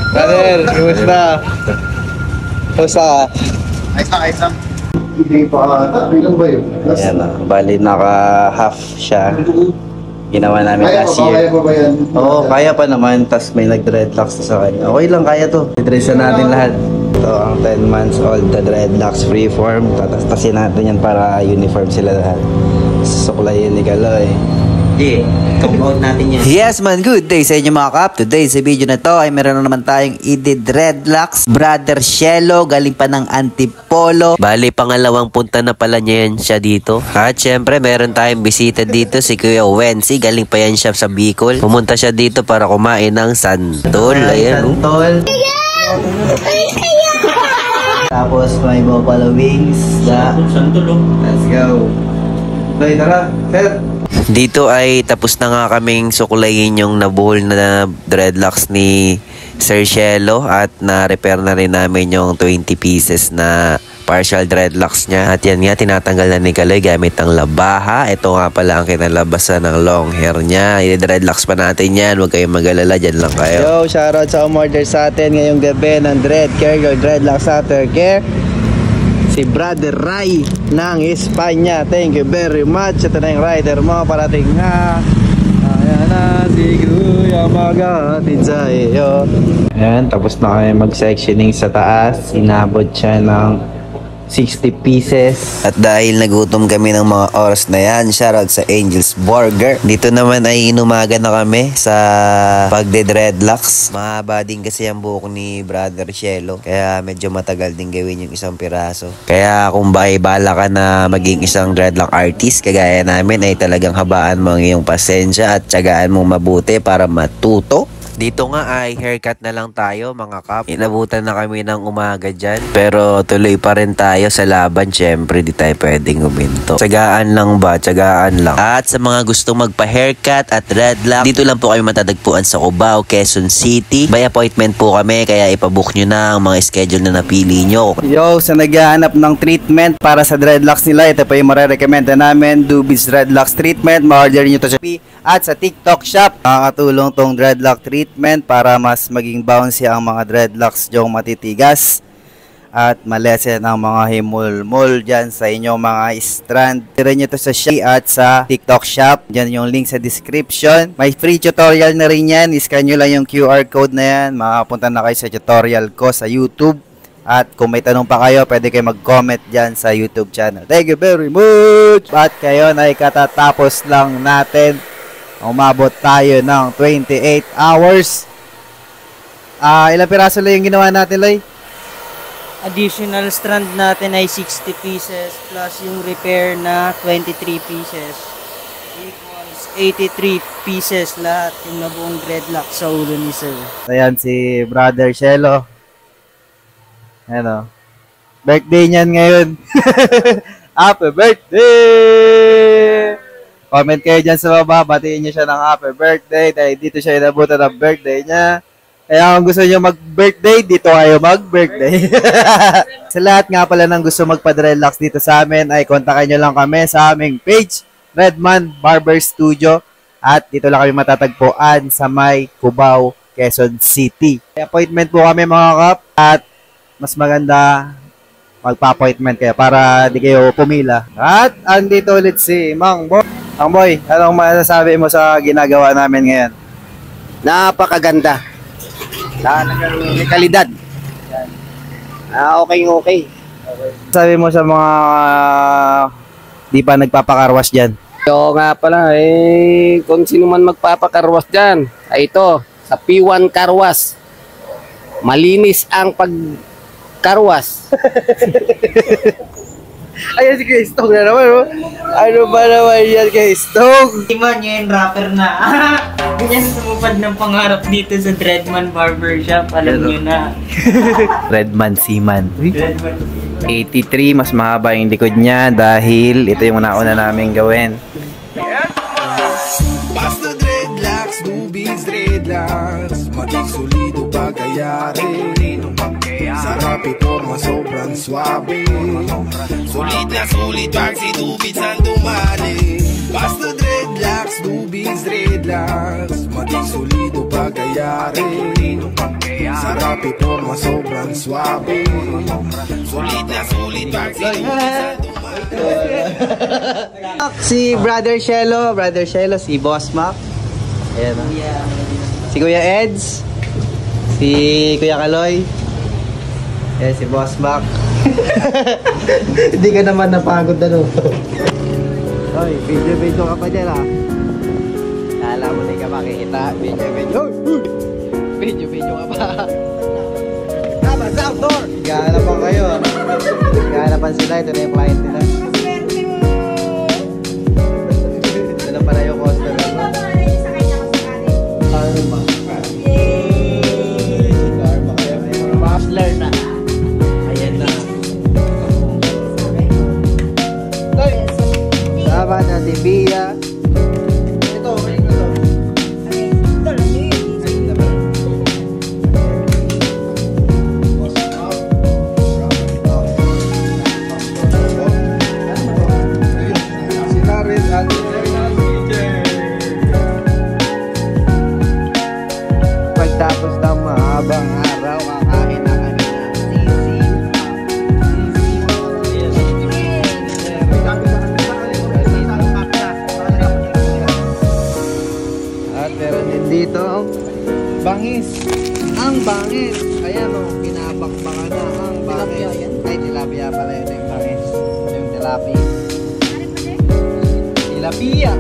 Brother, kumusta? Kumusta ka? Ayos lang. Hindi pa bilang ba yun? Ayan na, bali naka-half siya. Ginawa namin last year. Kaya pa ba yan? Oo, kaya pa naman. Tapos may nag-dreadlocks na sa kanya. Okay lang, kaya to. Idresa natin lahat. Ito ang 10 months old na dreadlocks freeform. Tatastasin natin yan para uniform sila lahat. Susuklayin ni Kaloy. Compound natin yan. Yes man, good day sa inyo mga kap. Today sa video na to ay meron na naman tayong i-dreadlocks Brother Shelo, galing pa ng Antipolo. Bali, pangalawang punta na pala niya yan siya dito. At syempre, meron tayong bisita dito, si Kuya Wency. Galing pa yan siya sa Bicol. Pumunta siya dito para kumain ng santol. Ayan, santol. Tapos may buffalo wings. Santol. Let's go. Doy, tara. Sir. Dito ay tapos na nga kaming suklayin yung nabuhol na dreadlocks ni Sir Shelo at na-repair na rin namin yung 20 pieces na partial dreadlocks niya. At yan nga, tinatanggal na ni Kaloy gamit ang labaha. Ito nga pala ang kinalabasan ng long hair niya. I-dreadlocks pa natin yan. Huwag kayong mag-alala, dyan lang kayo. Yo, shoutout sa umorder sa atin ngayong gabi ng Dread Care, your dreadlocks after care. Si Brother Ray ng Espanya. Thank you very much. Ito na yung rider mo. Parating na. Ayan na si Kuya magahatid sa iyo. Ayan, tapos na kami mag-sectioning sa taas. Inabot siya ng 60 pieces. At dahil nagutom kami ng mga oras na yan, shoutout sa Angel's Burger. Dito naman ay inumaga na kami sa pagde-dreadlocks. Mahaba din kasi ang buhok ni Brother Shelo, kaya medyo matagal din gawin yung isang piraso. Kaya kung bala ka na maging isang dreadlock artist kagaya namin, ay talagang habaan mo ang iyong pasensya at tiyagaan mong mabuti para matuto. Dito nga ay haircut na lang tayo mga kap. Inabutan na kami ng umaga dyan. Pero tuloy pa rin tayo sa laban. Syempre di tayo pwedeng uminto. Tsagaan lang ba? Tsagaan lang. At sa mga gustong magpa-haircut at dreadlock, dito lang po kayo matatagpuan sa Cubao, Quezon City. By appointment po kami, kaya ipabook nyo na ang mga schedule na napili nyo. Yo, sa naghahanap ng treatment para sa dreadlocks nila, ito pa yung marerekomenda namin, Dubis Dreadlocks Treatment. Ma-order nyo to sa Shopee at sa TikTok Shop. Makakatulong tong dreadlock treatment para mas maging bouncy ang mga dreadlocks yung matitigas at malesen ang mga himul-mul dyan sa inyong mga strand. Tira nyo to sa Shopee at sa TikTok Shop. Dyan yung link sa description. May free tutorial na rin yan. I-scan nyo lang yung QR code na yan. Makapunta na kayo sa tutorial ko sa YouTube. At kung may tanong pa kayo, pwede kayo mag-comment dyan sa YouTube channel. Thank you very much! At kayo ay katatapos lang natin. Umabot tayo ng 28 hours. Ilang piraso lang yung ginawa natin, Loy? Additional strand natin ay 60 pieces plus yung repair na 23 pieces. Equals 83 pieces lahat yung nabuong dreadlock sa ulo ni Sir. Ayan si Brother Shelo. Ano? Birthday niyan ngayon. Happy birthday! Comment kayo dyan sa baba, batiin nyo siya ng happy birthday dahil dito siya inabutan ng birthday niya. Kaya kung gusto nyo mag-birthday, dito kayo mag-birthday. Sa lahat nga pala ng gusto magpa-dreadlocks dito sa amin, ay kontakin nyo lang kami sa aming page, Redman Barber Studio. At dito lang kami matatagpuan sa may Cubao, Quezon City. Appointment po kami mga kap at mas maganda magpa-appointment kayo para di kayo pumila. At andito ulit si Mang Boy. Mang Boy, anong masasabi mo sa ginagawa namin ngayon? Napakaganda. May kalidad. Okay. Sabi mo sa mga di pa nagpapakarwas dyan? Oo nga pala, kung sino man magpapakarwas dyan, ay ito, sa P1 Karwas. Malinis ang pagkarwas. Ayan si Kristong na naman, oh. Ano ba naman yan, Kristong? Iman yun, rapper na. Ganyan sumupad ng pangarap dito sa Dreadman Barbershop. Alam nyo na. Redman Seaman. Dreadman. 83, mas mahaba yung likod niya dahil ito yung nauna namin gawin. Basta dreadlocks, Dubis dreadlocks, maging solido pagayari. Sarap ito, sobrang swabe. Sulit na sulit pag si Dubis ang dumali. Basta dreadlocks, Dubis dreadlocks, maging solido pagayari. Bagayari. Sarap iporma, sobrang swabe. Sulit na sulit pag Si Brother Shelo, si Boss Mac. Ayan, si Kuya Eds, si Kuya Kaloy. Ayan, si Boss Mac. Hindi ka naman napagod na no. Oy, video ka pa dyan ah. Kala mo na ka makikita. Video ka pa. Tama, sa outdoor! Higahanapan kayo. Higahanapan sila. Ito na yung client nila. Ito na pala yung customer. Karma. Karma kayo. Bachelor na. Ayan na. Tama na si Bia. Ito, kayo na to. Pagtapos ng mahabang araw, kakain na kami ng sisi. At meron din dito bangis. Ang bangis. Ayan o, pinabakbakan na ang bangis. Ay, tilapia pala yun yung bangis. Yung tilapia. Tilapia.